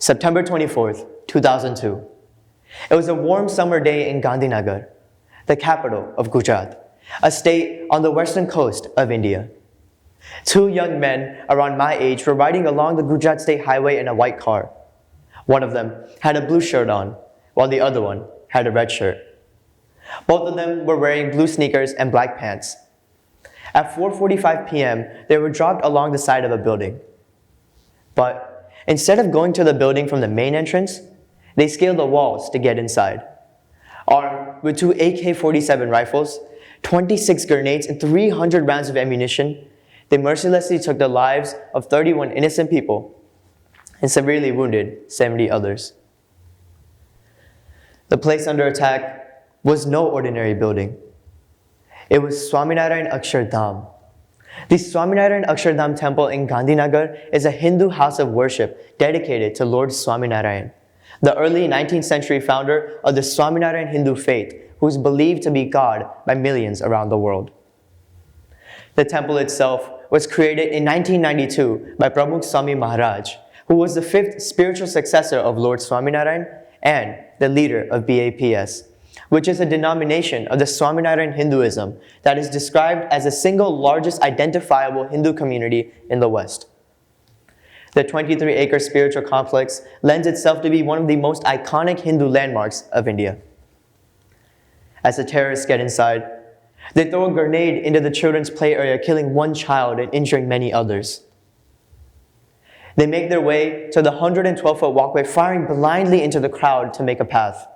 September 24th, 2002. It was a warm summer day in Gandhinagar, the capital of Gujarat, a state on the western coast of India. Two young men around my age were riding along the Gujarat State Highway in a white car. One of them had a blue shirt on, while the other one had a red shirt. Both of them were wearing blue sneakers and black pants. At 4:45 p.m., they were dropped along the side of a building. But instead of going to the building from the main entrance, they scaled the walls to get inside. Armed with two AK-47 rifles, 26 grenades, and 300 rounds of ammunition, they mercilessly took the lives of 31 innocent people and severely wounded 70 others. The place under attack was no ordinary building. It was Swaminathan Akshardham. The Swaminathan Akshardham temple in Gandhinagar is a Hindu house of worship dedicated to Lord Swaminathan, the early 19th century founder of the Swaminathan Hindu faith, who is believed to be God by millions around the world. The temple itself was created in 1992 by Pramukh Swami Maharaj, who was the fifth spiritual successor of Lord Swaminathan and the leader of BAPS, which is a denomination of the Swaminathan Hinduism that is described as the single largest identifiable Hindu community in the West. The 23-acre spiritual complex lends itself to be one of the most iconic Hindu landmarks of India. As the terrorists get inside, they throw a grenade into the children's play area, killing one child and injuring many others. They make their way to the 112-foot walkway, firing blindly into the crowd to make a path.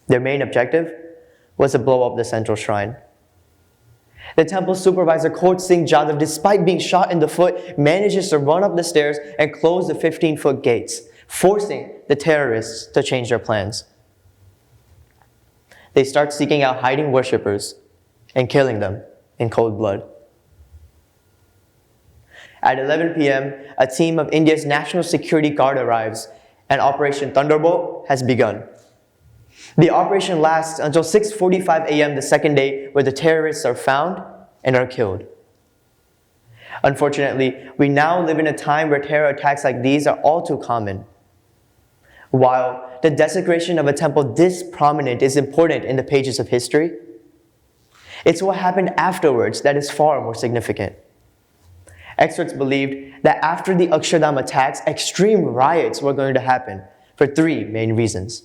Their main objective was to blow up the central shrine. The temple supervisor, Coach Singh Jadhav, despite being shot in the foot, manages to run up the stairs and close the 15-foot gates, forcing the terrorists to change their plans. They start seeking out hiding worshippers and killing them in cold blood. At 11 p.m., a team of India's National Security Guard arrives, and Operation Thunderbolt has begun. The operation lasts until 6:45 a.m. the second day, where the terrorists are found and are killed. Unfortunately, we now live in a time where terror attacks like these are all too common. While the desecration of a temple this prominent is important in the pages of history, it's what happened afterwards that is far more significant. Experts believed that after the Akshardham attacks, extreme riots were going to happen for three main reasons.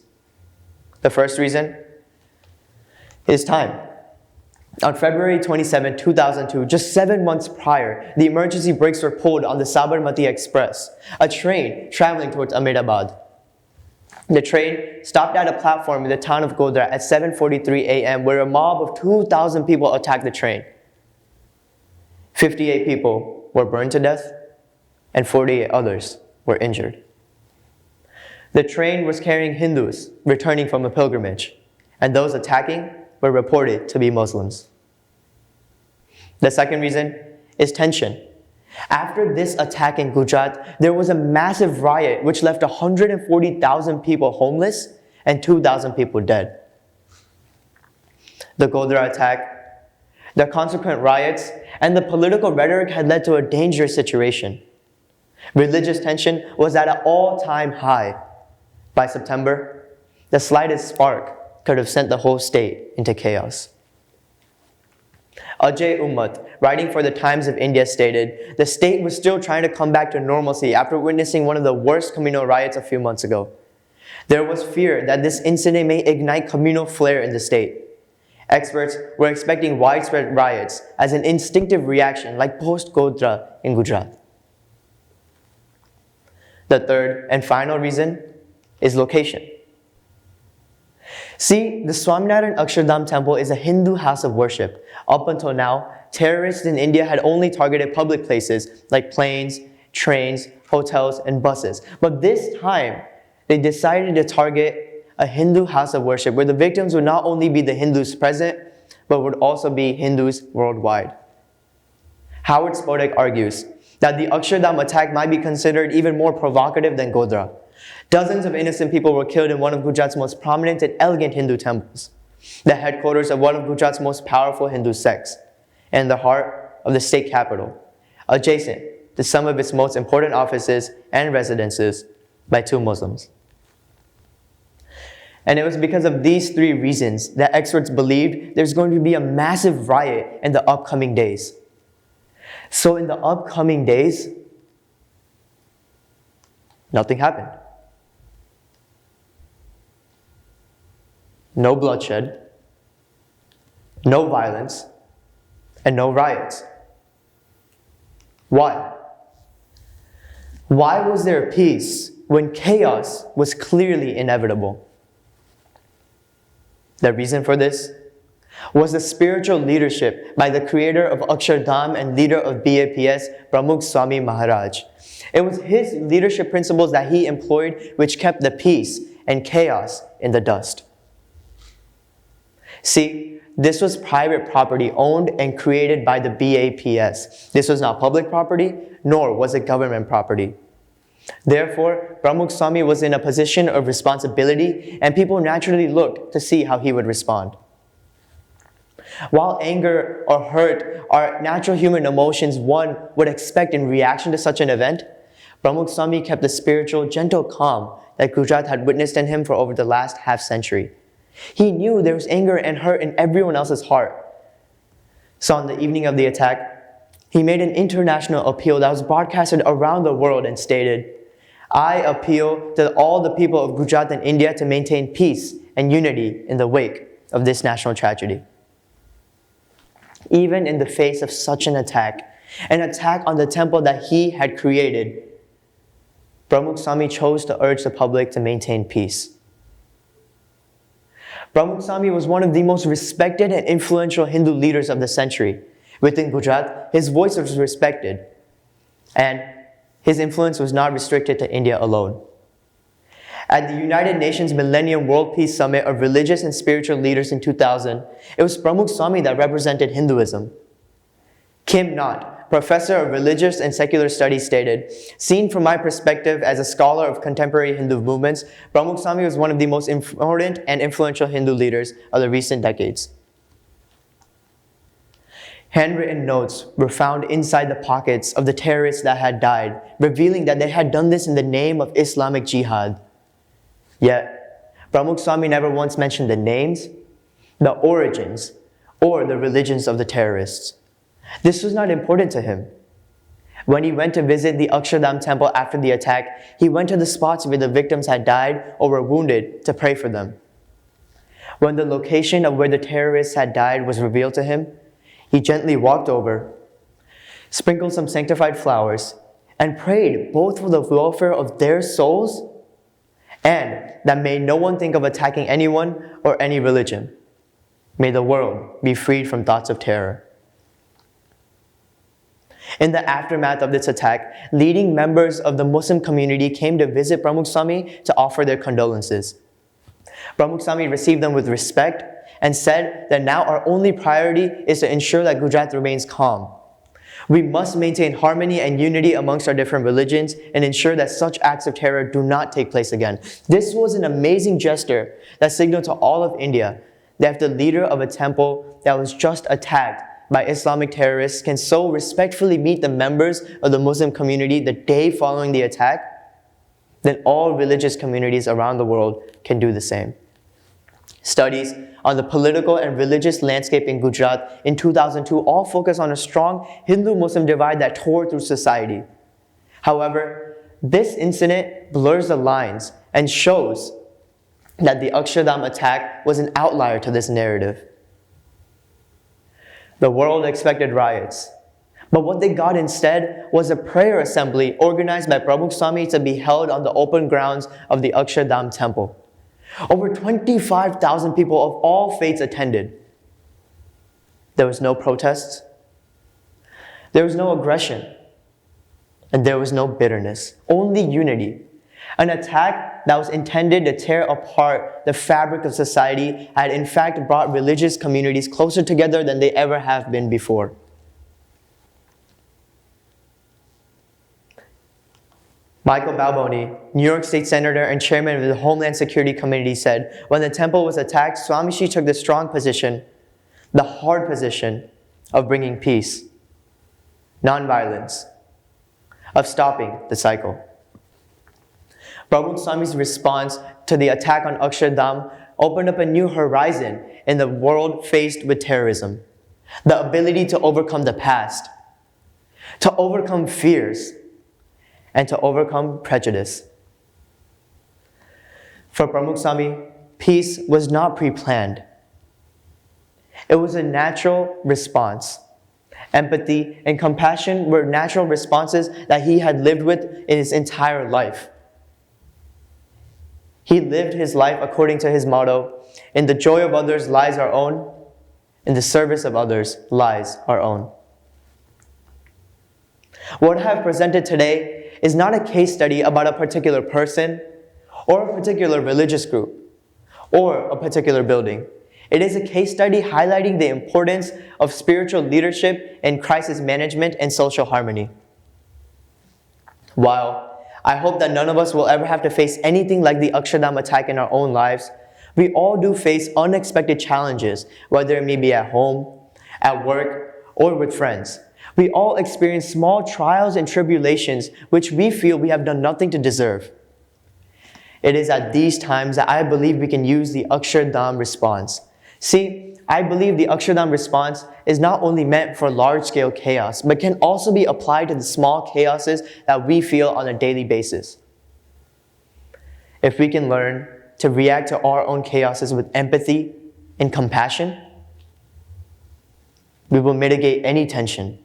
The first reason is time. On February 27, 2002, just 7 months prior, the emergency brakes were pulled on the Sabarmati Express, a train traveling towards Ahmedabad. The train stopped at a platform in the town of Godhra at 7:43 a.m., where a mob of 2,000 people attacked the train. 58 people were burned to death, and 48 others were injured. The train was carrying Hindus returning from a pilgrimage, and those attacking were reported to be Muslims. The second reason is tension. After this attack in Gujarat, there was a massive riot which left 140,000 people homeless and 2,000 people dead. The Godhra attack, the consequent riots, and the political rhetoric had led to a dangerous situation. Religious tension was at an all-time high. By September, the slightest spark could have sent the whole state into chaos. Ajay Ummat, writing for the Times of India, stated, "The state was still trying to come back to normalcy after witnessing one of the worst communal riots a few months ago. There was fear that this incident may ignite communal flare in the state. Experts were expecting widespread riots as an instinctive reaction like post-Godhra in Gujarat." The third and final reason is location. See, the Swaminathan Akshardham temple is a Hindu house of worship. Up until now, terrorists in India had only targeted public places like planes, trains, hotels, and buses. But this time, they decided to target a Hindu house of worship where the victims would not only be the Hindus present, but would also be Hindus worldwide. Howard Spodek argues that the Akshardham attack might be considered even more provocative than Godhra. Dozens of innocent people were killed in one of Gujarat's most prominent and elegant Hindu temples, the headquarters of one of Gujarat's most powerful Hindu sects, and the heart of the state capital, adjacent to some of its most important offices and residences by 2 Muslims. And it was because of these 3 reasons that experts believed there's going to be a massive riot in the upcoming days. So in the upcoming days, nothing happened. No bloodshed, no violence, and no riots. Why? Why was there peace when chaos was clearly inevitable? The reason for this was the spiritual leadership by the creator of Akshardham and leader of BAPS, Pramukh Swami Maharaj. It was his leadership principles that he employed which kept the peace and chaos in the dust. See, this was private property owned and created by the BAPS. This was not public property, nor was it government property. Therefore, Pramukh Swami was in a position of responsibility, and people naturally looked to see how he would respond. While anger or hurt are natural human emotions one would expect in reaction to such an event, Pramukh Swami kept the spiritual, gentle calm that Gujarat had witnessed in him for over the last half-century. He knew there was anger and hurt in everyone else's heart. So on the evening of the attack, he made an international appeal that was broadcasted around the world and stated, "I appeal to all the people of Gujarat and India to maintain peace and unity in the wake of this national tragedy." Even in the face of such an attack on the temple that he had created, Pramukh Swami chose to urge the public to maintain peace. Pramukh Swami was one of the most respected and influential Hindu leaders of the century. Within Gujarat, his voice was respected, and his influence was not restricted to India alone. At the United Nations Millennium World Peace Summit of Religious and Spiritual Leaders in 2000, it was Pramukh Swami that represented Hinduism. Kim Nath, professor of religious and secular studies, stated, "Seen from my perspective as a scholar of contemporary Hindu movements, Pramukh Swami was one of the most important and influential Hindu leaders of the recent decades." Handwritten notes were found inside the pockets of the terrorists that had died, revealing that they had done this in the name of Islamic jihad. Yet, Pramukh Swami never once mentioned the names, the origins, or the religions of the terrorists. This was not important to him. When he went to visit the Akshardham temple after the attack, he went to the spots where the victims had died or were wounded to pray for them. When the location of where the terrorists had died was revealed to him, he gently walked over, sprinkled some sanctified flowers, and prayed both for the welfare of their souls and that may no one think of attacking anyone or any religion. May the world be freed from thoughts of terror. In the aftermath of this attack, leading members of the Muslim community came to visit Pramukh Swami to offer their condolences. Pramukh Swami received them with respect and said that now our only priority is to ensure that Gujarat remains calm. We must maintain harmony and unity amongst our different religions and ensure that such acts of terror do not take place again. This was an amazing gesture that signaled to all of India that if the leader of a temple that was just attacked by Islamic terrorists can so respectfully meet the members of the Muslim community the day following the attack, then all religious communities around the world can do the same. Studies on the political and religious landscape in Gujarat in 2002 all focus on a strong Hindu-Muslim divide that tore through society. However, this incident blurs the lines and shows that the Akshardham attack was an outlier to this narrative. The world expected riots, but what they got instead was a prayer assembly organized by Pramukh Swami to be held on the open grounds of the Akshardham temple. Over 25,000 people of all faiths attended. There was no protests, there was no aggression, and there was no bitterness, only unity. An attack that was intended to tear apart the fabric of society had in fact brought religious communities closer together than they ever have been before. Michael Balboni, New York State Senator and Chairman of the Homeland Security Committee, said, "When the temple was attacked, Swamiji took the strong position, the hard position of bringing peace, nonviolence, of stopping the cycle." Pramukh Swami's response to the attack on Akshardham opened up a new horizon in the world faced with terrorism. The ability to overcome the past, to overcome fears, and to overcome prejudice. For Pramukh Swami, peace was not pre-planned. It was a natural response. Empathy and compassion were natural responses that he had lived with in his entire life. He lived his life according to his motto, "In the joy of others lies our own, in the service of others lies our own." What I have presented today is not a case study about a particular person or a particular religious group or a particular building. It is a case study highlighting the importance of spiritual leadership in crisis management and social harmony. While I hope that none of us will ever have to face anything like the Akshardham attack in our own lives, we all do face unexpected challenges, whether it may be at home, at work, or with friends. We all experience small trials and tribulations which we feel we have done nothing to deserve. It is at these times that I believe we can use the Akshardham response. See, I believe the Akshardham response is not only meant for large-scale chaos, but can also be applied to the small chaoses that we feel on a daily basis. If we can learn to react to our own chaoses with empathy and compassion, we will mitigate any tension,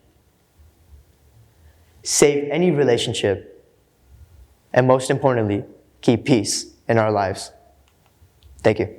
save any relationship, and most importantly, keep peace in our lives. Thank you.